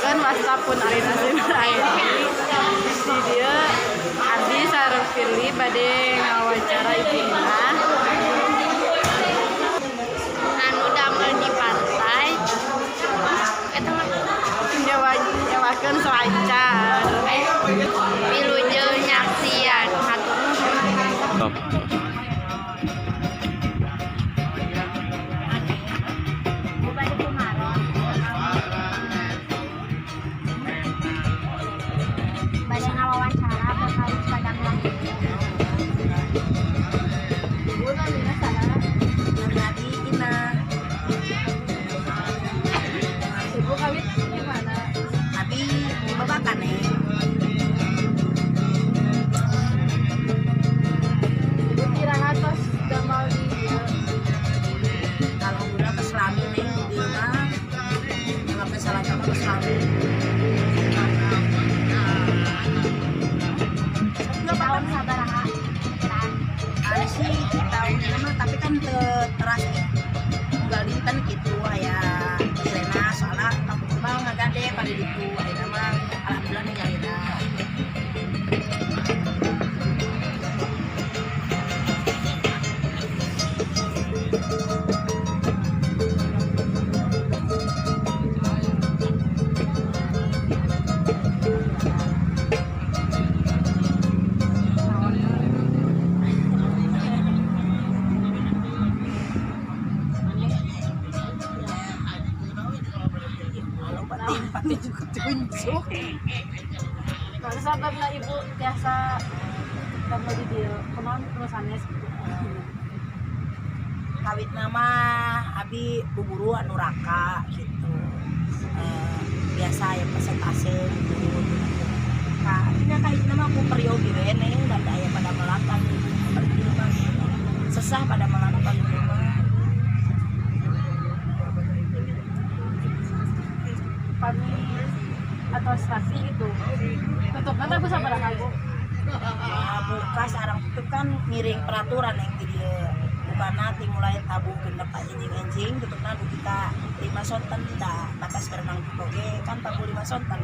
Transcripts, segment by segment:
kan WhatsApp pun Alina ID di dia Abi sareng Firly bade ngawawancara ibuna anu damel di pantai eta mah nyawakeun selancar wilujeng nyaksian hatur nuhun. Tapi kan teras unggal dinten gitu aya direna soalnya kampung mau ngagade pada ditu ayeuna mah alhamdulillah ninggalina. Pati juga tunjuk. Kalau sahabat lah ibu biasa gambar di dia, kemana terusannya gitu. Kawit nama abi buburu anu raka gitu. Biasa ya presentase gitu. Nah, ini kawit nama aku periogi wene dan aya pada melatan pergi rumah. Sesah pada melatan di rumah. Kami atau stasi gitu tutup kata aku sama aku buka sarang itu kan miring peraturan yang jadi bukan nanti mulai tabu genep anjing tutupnya kita 5 sonten dah batas berenang oke kan tabu 5 sonten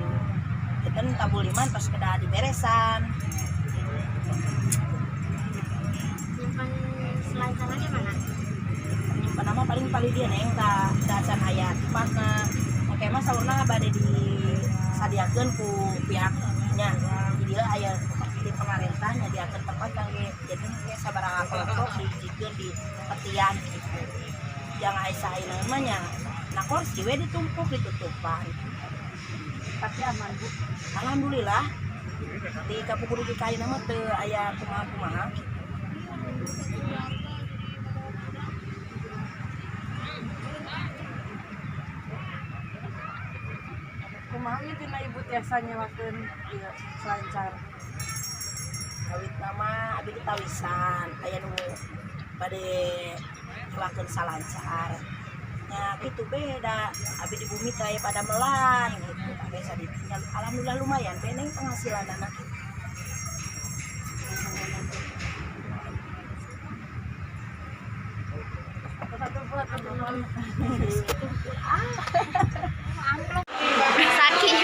itu tabu 5 pas kena diberesan nyimpan selancarnya mana? nyimpan nama paling dia neng dasan hayat partner oke mas saurna bade di sadiakeun ku pihaknya jadi aya di pemerintah nyadiakeun tempat kangge jadi ge sabaraha kelompok dijikeun di petian gitu jangan asa namanya nah kursi we ditumpuk ditutupan tapi aman bu alhamdulillah di Kapuguru di kayu nama teu aya kumaha kumaha ieu tina ibu tiasa nyewakeun ieu selancar kawit nama abi ditawisan aya nu bade nyewakeun salancar nya kitu beda abi di bumi teh aya pada melan gitu biasa ditinggal alhamdulillah lumayan beneng penghasilan anak gitu. satu buat teman Saking